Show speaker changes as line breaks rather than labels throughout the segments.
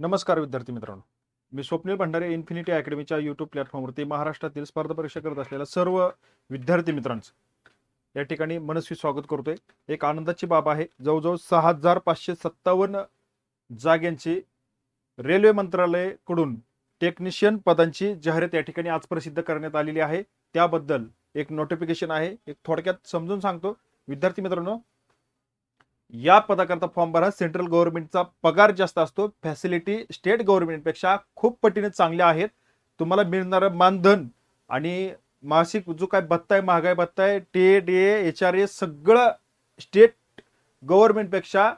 नमस्कार विद्यार्थी मित्रांनो, मी स्वप्नील भंडारे इन्फिनिटी अकॅडमीच्या यूट्यूब प्लॅटफॉर्मवरती महाराष्ट्रातील स्पर्धा परीक्षा करत असलेल्या सर्व विद्यार्थी मित्रांचं या ठिकाणी मनस्वी स्वागत करतोय. एक आनंदाची बाब आहे, जवळजवळ 6557 जागांची रेल्वे मंत्रालयाकडून टेक्निशियन पदांची जाहिरात या ठिकाणी आज प्रसिद्ध करण्यात आलेली आहे. त्याबद्दल एक नोटिफिकेशन आहे, एक थोडक्यात समजून सांगतो विद्यार्थी मित्रांनो. या पदाकरता फॉर्म भरा. सेंट्रल गव्हर्नमेंटचा पगार जास्त असतो, फॅसिलिटी स्टेट गव्हर्नमेंटपेक्षा खूप पटीने चांगल्या आहेत. तुम्हाला मिळणारं मानधन आणि मासिक जो काय भत्ता आहे, महागाई भत्ता आहे, टीए HRA सगळं स्टेट गव्हर्नमेंटपेक्षा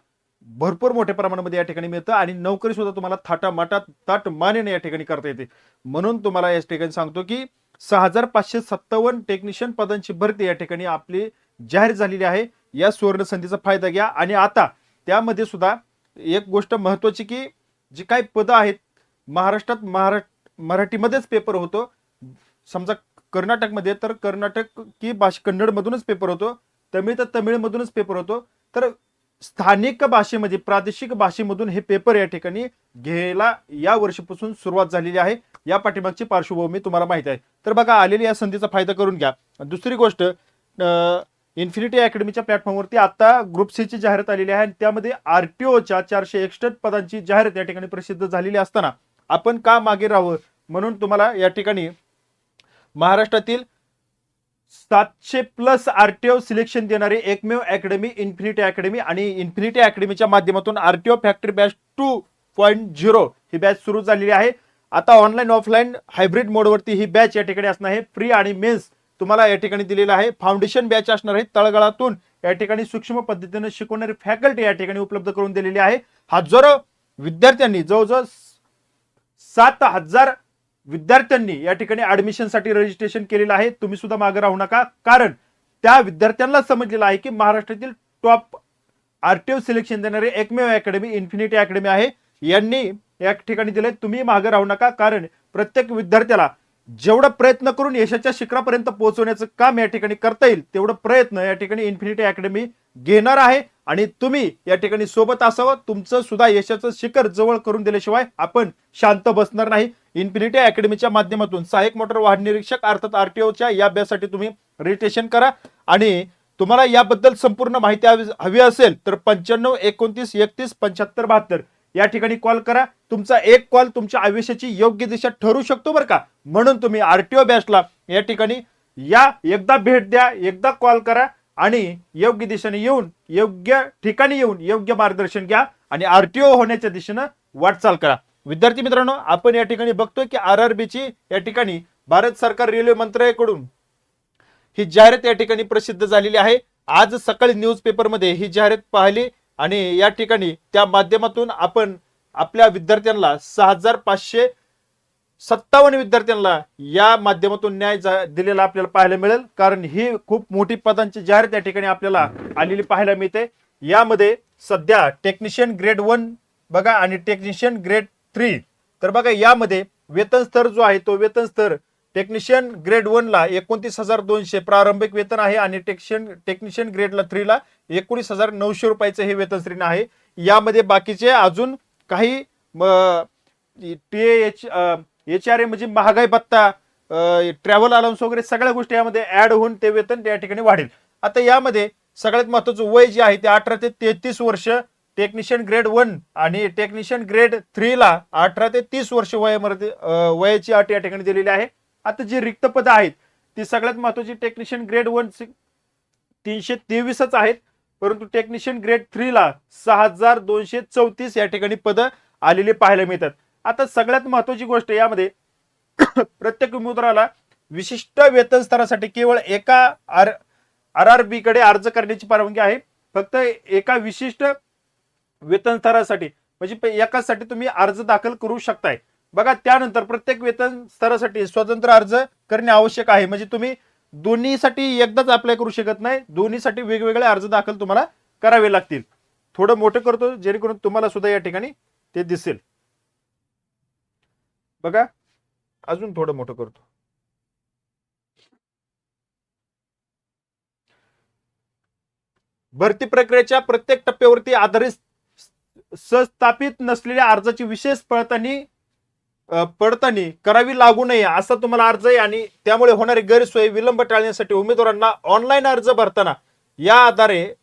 भरपूर मोठ्या प्रमाणामध्ये या ठिकाणी मिळतं आणि नोकरी सुद्धा तुम्हाला थाटामाटात ताट मानेने या ठिकाणी करता येते. म्हणून तुम्हाला या ठिकाणी सांगतो की 6557 टेक्निशियन पदांची भरती या ठिकाणी आपली जाहीर झालेली आहे. या सुवर्ण संधीचा फायदा घ्या. आणि आता त्यामध्ये सुद्धा एक गोष्ट महत्वाची की जी काही पदं आहेत महाराष्ट्रात मराठीमध्येच पेपर होतो. समजा कर्नाटकमध्ये तर कर्नाटक की भाषा कन्नडमधूनच पेपर होतो, तमिळ तर तमिळमधूनच पेपर होतो. तर स्थानिक भाषेमध्ये प्रादेशिक भाषेमधून हे पेपर या ठिकाणी घ्यायला या वर्षीपासून सुरुवात झालेली आहे. या पाठीमागची पार्श्वभूमी तुम्हाला माहिती आहे. तर बघा, आलेली या संधीचा फायदा करून घ्या. दुसरी गोष्ट, इन्फिनिटी अकॅडमीच्या प्लॅटफॉर्मवरती आता ग्रुप सी ची जाहिरात आलेली आहे आणि त्यामध्ये आरटीओच्या 461 पदांची जाहिरात या ठिकाणी प्रसिद्ध झालेली असताना आपण का मागे राहावं, म्हणून तुम्हाला या ठिकाणी महाराष्ट्रातील 700+ आरटीओ सिलेक्शन देणारी एकमेव अकॅडमी इन्फिनिटी अकॅडमी आणि इन्फिनिटी अकॅडमीच्या माध्यमातून आरटीओ फॅक्टरी बॅच 2.0 ही बॅच सुरू झालेली आहे. आता ऑनलाईन ऑफलाईन हायब्रिड मोडवरती ही बॅच या ठिकाणी असणार आहे. प्री आणि मेन्स तुम्हाला या ठिकाणी दिलेला आहे. फाउंडेशन बॅच असणार आहे. तळागाळातून या ठिकाणी सूक्ष्म पद्धतीने शिकवणारी फॅकल्टी या ठिकाणी उपलब्ध करून दिलेली आहे. हजारो विद्यार्थ्यांनी, जवळजवळ 7000 विद्यार्थ्यांनी या ठिकाणी ऍडमिशनसाठी रजिस्ट्रेशन केलेलं आहे. तुम्ही सुद्धा मागे राहू नका, कारण त्या विद्यार्थ्यांना समजलेलं आहे की महाराष्ट्रातील टॉप आरटीओ सिलेक्शन देणारे एकमेव अकॅडमी इन्फिनिटी अकॅडमी आहे. यांनी या ठिकाणी दिले. तुम्ही मागे राहू नका, कारण प्रत्येक विद्यार्थ्याला जेवढा प्रयत्न करून यशाच्या शिखरापर्यंत पोहोचवण्याचं काम या ठिकाणी करता येईल तेवढं प्रयत्न या ठिकाणी इन्फिनिटी अकॅडमी घेणार आहे. आणि तुम्ही या ठिकाणी सोबत असावं. तुमचं सुद्धा यशाचं शिखर जवळ करून दिल्याशिवाय आपण शांत बसणार नाही. इन्फिनिटी अकॅडमीच्या माध्यमातून सहाय्यक मोटर वाहन निरीक्षक अर्थात आरटीओच्या या अभ्यासासाठी तुम्ही रजिस्ट्रेशन करा. आणि तुम्हाला याबद्दल संपूर्ण माहिती हवी असेल तर 95 29 31 75 72 या ठिकाणी कॉल करा. तुमचा एक कॉल तुमच्या आयुष्याची योग्य दिशा ठरू शकतो बरं का. म्हणून तुम्ही आरटीओ बॅचला या ठिकाणी या, एकदा भेट द्या, एकदा कॉल करा आणि योग्य दिशेने येऊन, योग्य ठिकाणी येऊन योग्य मार्गदर्शन घ्या आणि आरटीओ होण्याच्या दिशेनं वाटचाल करा. विद्यार्थी मित्रांनो, आपण या ठिकाणी बघतोय की RRBची या ठिकाणी भारत सरकार रेल्वे मंत्रालयाकडून ही जाहिरात या ठिकाणी प्रसिद्ध झालेली आहे. आज सकाळी न्यूजपेपरमध्ये ही जाहिरात पाहिली आणि या ठिकाणी त्या माध्यमातून आपण आपल्या विद्यार्थ्यांना 6557 विद्यार्थ्यांना या माध्यमातून न्याय दिलेला आपल्याला पाहायला मिळेल. कारण ही खूप मोठी पदांची जाहिरात या ठिकाणी आपल्याला आलेली पाहायला मिळते. यामध्ये सध्या टेक्निशियन ग्रेड 1 बघा आणि टेक्निशियन ग्रेड 3. तर बघा, यामध्ये वेतन स्तर जो आहे तो वेतन स्तर टेक्निशियन ग्रेड 1 ला 29,200 प्रारंभिक वेतन आहे आणि टेक्निशियन ग्रेडला 3 ला 19,900 रुपयाचं हे वेतन श्रेणी आहे. यामध्ये बाकीचे अजून काही HRA म्हणजे महागाई भत्ता, ट्रॅव्हल अलाउन्स वगैरे सगळ्या गोष्टी यामध्ये ऍड होऊन ते वेतन त्या ठिकाणी वाढेल. आता यामध्ये सगळ्यात महत्वाचं वय जे आहे ते 18 ते 33 वर्ष टेक्निशियन ग्रेड 1 आणि टेक्निशियन ग्रेड 3 ला 18 ते 30 वर्ष वयामध्ये वयाची अट या ठिकाणी दिलेली आहे. आता जी रिक्त पदं आहेत ती सगळ्यात महत्वाची टेक्निशियन ग्रेड 1 323च आहेत, परंतु टेक्निशियन ग्रेड 3 ला 6234 या ठिकाणी पदं आलेली पाहायला मिळतात. आता सगळ्यात महत्वाची गोष्ट यामध्ये प्रत्येक उमेदवाराला विशिष्ट वेतन स्तरासाठी केवळ एका RRB कडे अर्ज करण्याची परवानगी आहे. फक्त एका विशिष्ट वेतन स्तरासाठी, म्हणजे एकासाठी तुम्ही अर्ज दाखल करू शकताय. बघा, त्यानंतर प्रत्येक वेतन स्तरासाठी स्वतंत्र अर्ज करणे आवश्यक आहे. म्हणजे तुम्ही दोन्हीसाठी एकदाच अप्लाय करू शकत नाही, दोन्हीसाठी वेगवेगळे अर्ज दाखल तुम्हाला करावे लागतील. थोडं मोठं करतो जेणेकरून तुम्हाला सुद्धा या ठिकाणी ते दिसेल. बघा, अजून थोडं मोठं करतो. भरती प्रक्रियेच्या प्रत्येक टप्प्यावरती आधारित सत्यापित नसलेल्या अर्जाची विशेष पडताळणी करावी लागू नये असा तुम्हाला अर्ज आहे आणि त्यामुळे होणारी गैरसोय विलंब टाळण्यासाठी उमेदवारांना ऑनलाईन अर्ज भरताना या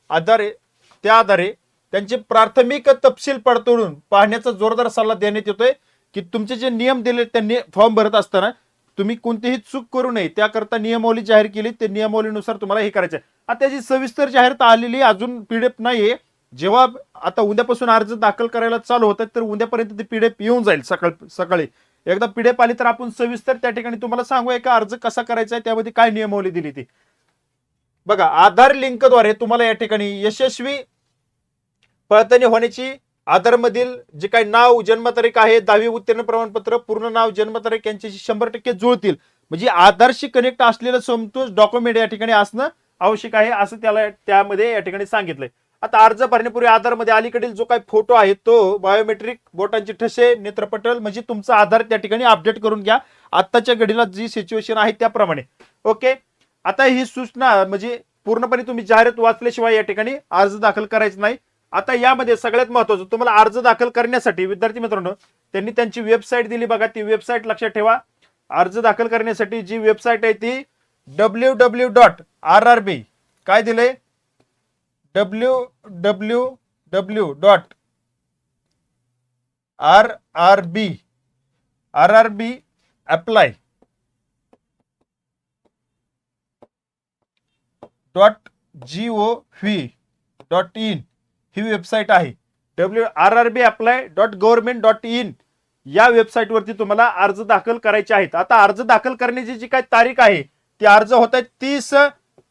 आधारे त्यांचे प्राथमिक तपशील पडताळून पाहण्याचा जोरदार सल्ला देण्यात येतोय की तुमचे जे नियम दिले त्यांनी फॉर्म भरत असताना तुम्ही कोणतीही चूक करू नये त्याकरता नियमावली जाहीर केली ते नियमावलीनुसार तुम्हाला हे करायचं आहे. आता त्याची सविस्तर जाहीरता आलेली अजून पीडीएफ नाहीये. जेव्हा आता उद्यापासून अर्ज दाखल करायला चालू होतात तर उद्यापर्यंत ती पीडीएफ येऊन जाईल सकाळी. एकदा पीडीएफ आली तर आपण सविस्तर त्या ठिकाणी तुम्हाला सांगूया का अर्ज कसा करायचा आहे, त्यामध्ये काय नियमावली दिली ती. बघा, आधार लिंकद्वारे तुम्हाला या ठिकाणी यशस्वी पडताळणी होण्याची आधारमधील जे काही नाव, जन्मतारीख आहे, 10वी उत्तीर्ण प्रमाणपत्र, पूर्ण नाव, जन्मतारीख यांच्याशी 100% जुळतील. म्हणजे आधारशी कनेक्ट असलेलं समतोल डॉक्युमेंट या ठिकाणी असणं आवश्यक आहे असं त्यामध्ये या ठिकाणी सांगितलंय. आता अर्ज भरण्यापूर्वी आधारमध्ये अलीकडील जो काही फोटो आहे तो बायोमेट्रिक, बोटांचे ठसे, नेत्रपटल म्हणजे तुमचा आधार त्या ठिकाणी अपडेट करून घ्या आत्ताच्या घडीला जी सिच्युएशन आहे त्याप्रमाणे. ओके, आता ही सूचना म्हणजे पूर्णपणे तुम्ही जाहिरात वाचल्याशिवाय या ठिकाणी अर्ज दाखल करायचा नाही. आता यामध्ये सगळ्यात महत्त्वाचं तुम्हाला अर्ज दाखल करण्यासाठी विद्यार्थी मित्रांनो त्यांनी त्यांची वेबसाईट दिली बघा, ती वेबसाईट लक्षात ठेवा. अर्ज दाखल करण्यासाठी जी वेबसाईट आहे ती www.rrb काय दिलंय www.rrbapply.gov.in ही वेबसाईट आहे. rrbapply.government.in या वेबसाईट वरती तुम्हाला अर्ज दाखल करायचे आहेत. आता अर्ज दाखल करण्याची जी काही तारीख आहे ती अर्ज होत आहे 30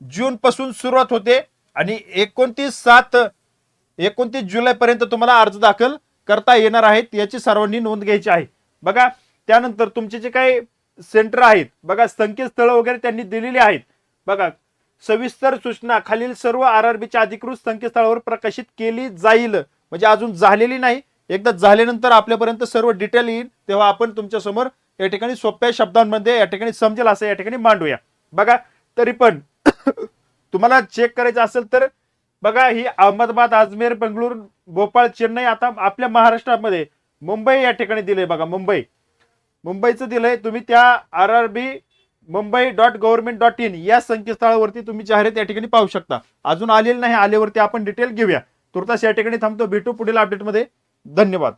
जून पासून सुरुवात होते आणि 29 जुलै पर्यंत तुम्हाला अर्ज दाखल करता येणार आहेत याची सर्वांनी नोंद घ्यायची आहे. बघा, त्यानंतर तुमचे जे काही सेंटर आहेत बघा, संकेतस्थळ वगैरे त्यांनी दिलेली आहेत. बघा, सविस्तर सूचना खालील सर्व आरआरबीच्या अधिकृत संकेतस्थळावर प्रकाशित केली जाईल. म्हणजे अजून झालेली नाही, एकदा झाल्यानंतर आपल्यापर्यंत सर्व डिटेल येईल तेव्हा आपण तुमच्या समोर या ठिकाणी सोप्या शब्दांमध्ये या ठिकाणी समजेल असं या ठिकाणी मांडूया. बघा, तरी पण तुम्हाला चेक करायचं असेल तर बघा, ही अहमदाबाद, अजमेर, बेंगळूर, भोपाळ, चेन्नई, आता आपल्या महाराष्ट्रामध्ये मुंबई या ठिकाणी दिलंय बघा, मुंबईचं दिलंय. तुम्ही त्या rrb.mumbai.government.in या संकेतस्थळावरती तुम्ही जाहिरात या ठिकाणी पाहू शकता. अजून आलेलं नाही, आल्यावरती आपण डिटेल घेऊया. तुर्तास या ठिकाणी थांबतो, भेटू पुढील अपडेटमध्ये. धन्यवाद.